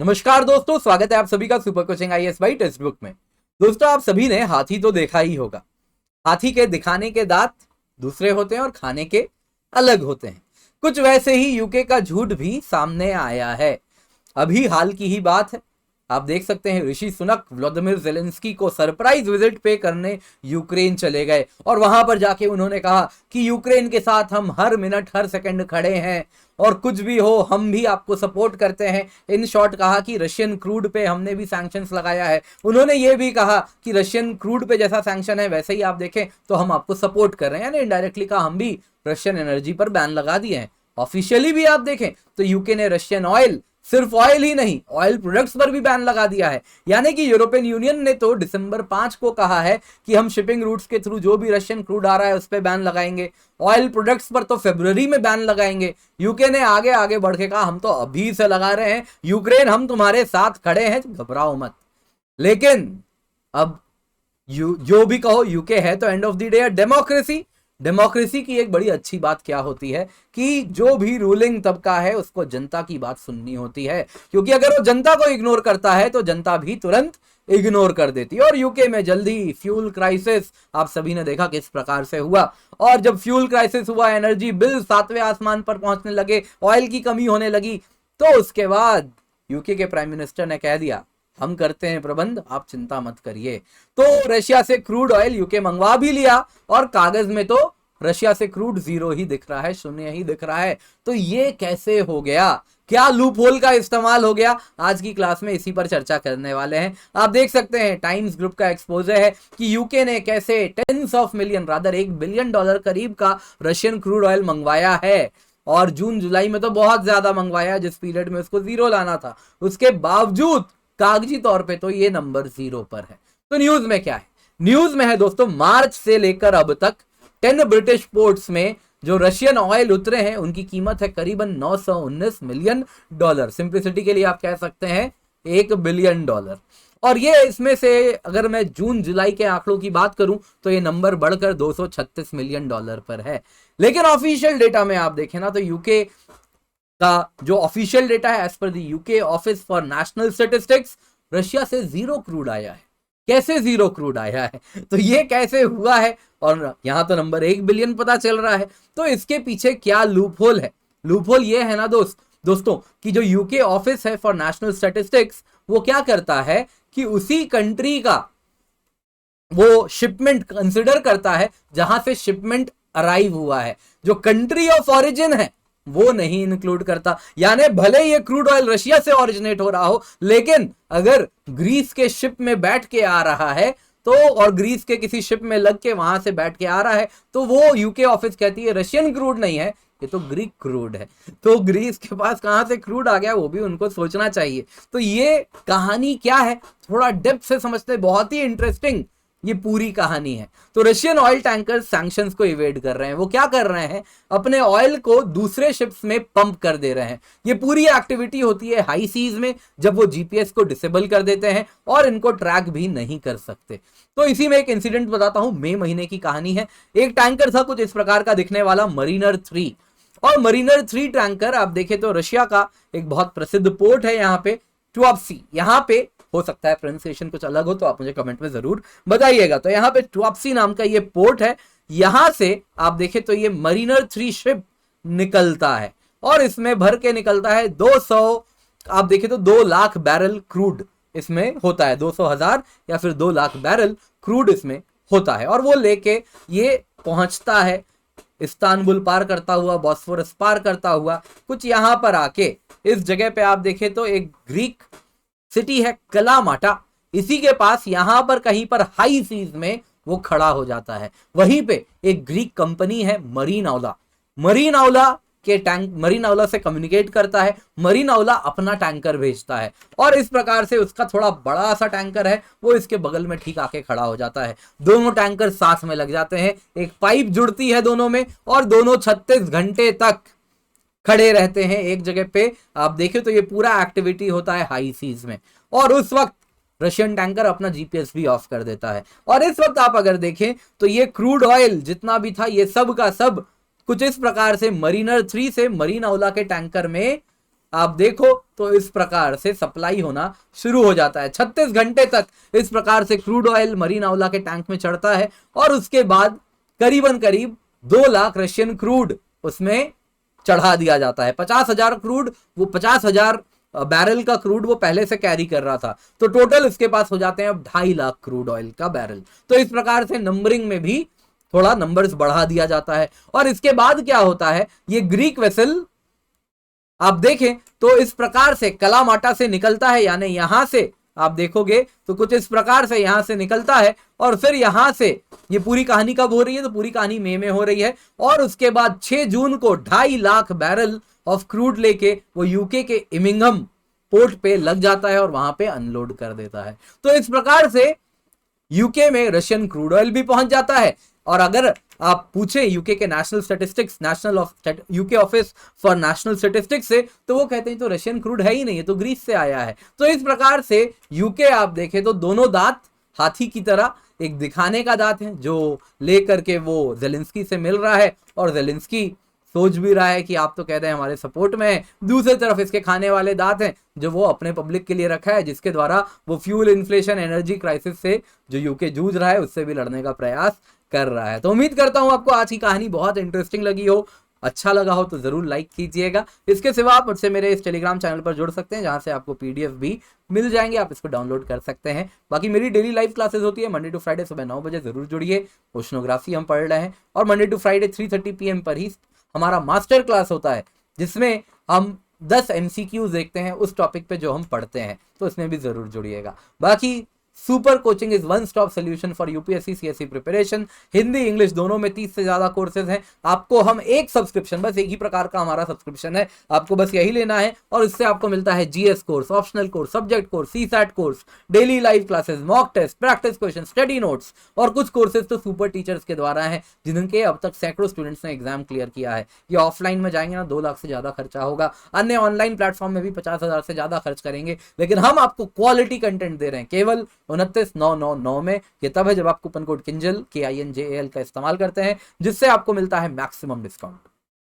नमस्कार दोस्तों, स्वागत है आप सभी का super coaching IAS by text book में। दोस्तों, आप सभी ने हाथी तो देखा ही होगा। हाथी के दिखाने के दांत दूसरे होते हैं और खाने के अलग होते हैं। कुछ वैसे ही यूके का झूठ भी सामने आया है। अभी हाल की ही बात है, आप देख सकते हैं ऋषि सुनक व्लादिमीर ज़ेलेंस्की को सरप्राइज विजिट पे करने यूक्रेन चले गए और वहां पर जाके उन्होंने कहा कि यूक्रेन के साथ हम हर मिनट हर सेकंड खड़े हैं और कुछ भी हो हम भी आपको सपोर्ट करते हैं। इन शॉर्ट कहा कि रशियन क्रूड पे हमने भी सैंक्शंस लगाया है। उन्होंने ये भी कहा कि रशियन क्रूड पे जैसा सैंक्शन है वैसे ही आप देखें तो हम आपको सपोर्ट कर रहे हैं, यानी इनडायरेक्टली कहा हम भी रशियन एनर्जी पर बैन लगा दिए हैं। ऑफिशियली भी आप देखें तो यूके ने रशियन ऑयल, सिर्फ ऑयल ही नहीं ऑयल प्रोडक्ट्स पर भी बैन लगा दिया है। यानी कि यूरोपियन यूनियन ने तो दिसंबर 5 को कहा है कि हम शिपिंग रूट्स के थ्रू जो भी रशियन क्रूड आ रहा है उस पर बैन लगाएंगे। ऑयल प्रोडक्ट्स पर तो फरवरी में बैन लगाएंगे। यूके ने आगे आगे बढ़ के कहा हम तो अभी से लगा रहे हैं, यूक्रेन हम तुम्हारे साथ खड़े हैं, घबराओ मत। लेकिन अब जो भी कहो, यूके है तो end of the day democracy. Democracy की एक बड़ी अच्छी बात क्या होती है कि जो भी रूलिंग तबका है उसको जनता की बात सुननी होती है, क्योंकि अगर वो जनता को इग्नोर करता है तो जनता भी तुरंत इग्नोर कर देती है। और यूके में जल्दी फ्यूल क्राइसिस आप सभी ने देखा किस प्रकार से हुआ। और जब फ्यूल क्राइसिस हुआ, एनर्जी बिल 7वें आसमान पर पहुंचने लगे, ऑयल की कमी होने लगी, तो उसके बाद यूके के प्राइम मिनिस्टर ने कह दिया हम करते हैं प्रबंध, आप चिंता मत करिए। तो रशिया से क्रूड ऑयल यूके मंगवा भी लिया और कागज में तो रशिया से क्रूड जीरो ही दिख रहा है, शून्य ही दिख रहा है। तो ये कैसे हो गया, क्या लूप होल का इस्तेमाल हो गया? आज की क्लास में इसी पर चर्चा करने वाले हैं। आप देख सकते हैं टाइम्स ग्रुप का एक्सपोजर है कि यूके ने कैसे tens of million rather $1 billion करीब का रशियन क्रूड ऑयल मंगवाया है। और जून जुलाई में तो बहुत ज्यादा मंगवाया, जिस पीरियड में उसको जीरो लाना था। उसके बावजूद कागजी तौर पे तो ये नंबर जीरो पर है। तो न्यूज में क्या है? न्यूज में है दोस्तों, मार्च से लेकर अब तक 10 ब्रिटिश पोर्ट्स में जो रशियन ऑयल उतरे हैं उनकी कीमत है करीबन $919 मिलियन। सिंप्लिसिटी के लिए आप कह सकते हैं $1 बिलियन। और ये इसमें से अगर मैं जून जुलाई के आंकड़ों की बात करूं तो ये नंबर बढ़कर $236 मिलियन पर है। लेकिन ऑफिशियल डेटा में आप देखें ना तो यूके का जो ऑफिशियल डेटा है as per the UK office for national statistics, Russia से जीरो क्रूड आया है। कैसे जीरो क्रूड आया है, तो ये कैसे हुआ है? और यहां तो नंबर 1 बिलियन पता चल रहा है। तो इसके पीछे क्या लूप होल है? लूप होल ये है ना दोस्तों कि जो यूके ऑफिस है फॉर नेशनल स्टैटिस्टिक्स वो क्या करता है कि उसी कंट्री का वो शिपमेंट कंसिडर करता है जहां से शिपमेंट अराइव हुआ है। जो कंट्री ऑफ ऑरिजिन है वो नहीं इंक्लूड करता। यानी भले ये क्रूड ऑयल रशिया से ओरिजिनेट हो रहा हो, लेकिन अगर ग्रीस के शिप में बैठ के आ रहा है तो, और ग्रीस के किसी शिप में लग के वहां से बैठ के आ रहा है, तो वो यूके ऑफिस कहती है रशियन क्रूड नहीं है, ये तो ग्रीक क्रूड है। तो ग्रीस के पास कहां से क्रूड आ गया वो भी उनको सोचना चाहिए। तो ये कहानी क्या है, थोड़ा डेप्थ से समझते, बहुत ही इंटरेस्टिंग ये पूरी कहानी है। तो रशियन ऑयल टैंकर सैंक्शंस को इवेड कर रहे हैं। वो क्या कर रहे हैं, अपने ऑयल को दूसरे शिप्स में पंप कर दे रहे हैं। ये पूरी एक्टिविटी होती है हाई सीज में, जब वो जीपीएस को डिसेबल कर देते हैं और इनको ट्रैक भी नहीं कर सकते। तो इसी में एक इंसिडेंट बताता हूं, मई महीने की कहानी है। एक टैंकर था कुछ इस प्रकार का दिखने वाला, मरीनर 3। और मरीनर 3 टैंकर आप देखें तो रशिया का एक बहुत प्रसिद्ध पोर्ट है यहाँ पे, ट्यूआप्सी। यहाँ पे हो सकता है प्रोनाउंसिएशन कुछ अलग हो तो आप मुझे कमेंट में जरूर बताइएगा। तो यहाँ पे ट्यूआप्सी नाम का ये पोर्ट है। यहां से आप देखें तो ये मरीनर 3 शिप निकलता है और इसमें भर के निकलता है 200, आप देखें तो 2 लाख बैरल क्रूड इसमें होता है। 200,000 या फिर 2 लाख बैरल क्रूड इसमें होता है। और वो लेके ये पहुंचता है इस्तांबुल पार करता हुआ, बॉस्फोरस पार करता हुआ, कुछ यहां पर आके इस जगह पे आप देखें तो एक ग्रीक सिटी है कलामाटा, इसी के पास यहां पर कहीं पर हाई सीज में वो खड़ा हो जाता है। वहीं पे एक ग्रीक कंपनी है मरीन आउला, मरीन आउला के टैंक, मरीन आउला से कम्युनिकेट करता है। मरीन आउला अपना टैंकर भेजता है और इस प्रकार से उसका थोड़ा बड़ा सा टैंकर है वो इसके बगल में ठीक आके खड़ा हो जाता है। दोनों टैंकर साथ में लग जाते हैं, एक पाइप जुड़ती है दोनों में और दोनों 36 घंटे तक खड़े रहते हैं एक जगह पे। आप देखें तो ये पूरा एक्टिविटी होता है हाई सीज में। और उस वक्त रशियन टैंकर अपना जीपीएस भी ऑफ कर देता है। और इस वक्त आप अगर देखें तो ये क्रूड ऑयल जितना भी था ये सब का सब कुछ इस प्रकार से मरीनर 3 से मरीन आउला के टैंकर में आप देखो तो इस प्रकार से सप्लाई होना शुरू हो जाता है। 36 घंटे तक इस प्रकार से क्रूड ऑयल मरीन आंवला के टैंक में चढ़ता है और उसके बाद करीबन करीब 2 लाख रशियन क्रूड उसमें चढ़ा दिया जाता है। 50,000 क्रूड, वो 50,000 बैरल का क्रूड वो पहले से कैरी कर रहा था, तो टोटल इसके पास हो जाते हैं अब 2.5 लाख क्रूड ऑयल का बैरल। तो इस प्रकार से नंबरिंग में भी थोड़ा नंबर्स बढ़ा दिया जाता है। और इसके बाद क्या होता है, ये ग्रीक वेसल आप देखें तो इस प्रकार से कलामाटा से निकलता है, यानी यहां से आप देखोगे तो कुछ इस प्रकार से यहां से निकलता है और फिर यहां से ये पूरी कहानी कब हो रही है, तो पूरी कहानी मई में हो रही है। और उसके बाद 6 जून को 2.5 लाख बैरल ऑफ क्रूड लेके वो यूके के इमिंगम पोर्ट पे लग जाता है और वहां पे अनलोड कर देता है। तो इस प्रकार से यूके में रशियन क्रूड ऑयल भी पहुंच जाता है। और अगर आप पूछे यूके के national statistics, UK office for national statistics से, तो वो कहते हैं तो रशियन क्रूड है ही नहीं, है तो ग्रीस से आया है। तो इस प्रकार से यूके आप देखें तो दोनों दांत हाथी की तरह, एक दिखाने का दांत है जो लेकर के वो जेलेंस्की से मिल रहा है और जेलेंस्की सोच भी रहा है कि आप तो कहते हैं हमारे सपोर्ट में है। दूसरी तरफ इसके खाने वाले दांत हैं जो वो अपने पब्लिक के लिए रखा है, जिसके द्वारा वो फ्यूल इन्फ्लेशन, एनर्जी क्राइसिस से जो यूके जूझ रहा है उससे भी लड़ने का प्रयास कर रहा है। तो उम्मीद करता हूं आपको आज की कहानी बहुत इंटरेस्टिंग लगी हो, अच्छा लगा हो तो जरूर लाइक कीजिएगा। इसके सिवा आप मुझसे मेरे इस टेलीग्राम चैनल पर जुड़ सकते हैं जहां से आपको पीडीएफ भी मिल जाएंगे, आप इसको डाउनलोड कर सकते हैं। बाकी मेरी डेली लाइव क्लासेस होती है मंडे टू फ्राइडे सुबह 9 बजे, जरूर जुड़िए। ओशनोग्राफी हम पढ़ रहे हैं और मंडे टू फ्राइडे 3:30 PM पर ही हमारा मास्टर क्लास होता है जिसमें हम 10 MCQs देखते हैं उस टॉपिक पे जो हम पढ़ते हैं, तो इसमें भी जरूर जुड़िएगा। बाकी super coaching is one stop solution for UPSC CSC preparation. Hindi English दोनों में 30 से ज्यादा कोर्सेज हैं। आपको हम एक सब्सक्रिप्शन, बस एक ही प्रकार का हमारा सब्सक्रिप्शन है, आपको बस यही लेना है और इससे आपको मिलता है GS course, optional course, subject course, CSAT course, daily live classes, mock test, practice question, study notes और कुछ कोर्सेज तो सुपर टीचर्स के द्वारा हैं जिनके अब तक सैकड़ों स्टूडेंट्स ने एग्जाम क्लियर किया है। ये ऑफलाइन में जाएंगे ना 2 लाख से ज्यादा खर्चा होगा, अन्य ऑनलाइन प्लेटफॉर्म में भी 50,000 से ज्यादा खर्च करेंगे, लेकिन हम आपको क्वालिटी कंटेंट दे रहे हैं केवल 29,999 में। ये तब है जब आप कूपन कोड किंजल KINJAL का इस्तेमाल करते हैं, जिससे आपको मिलता है मैक्सिमम डिस्काउंट।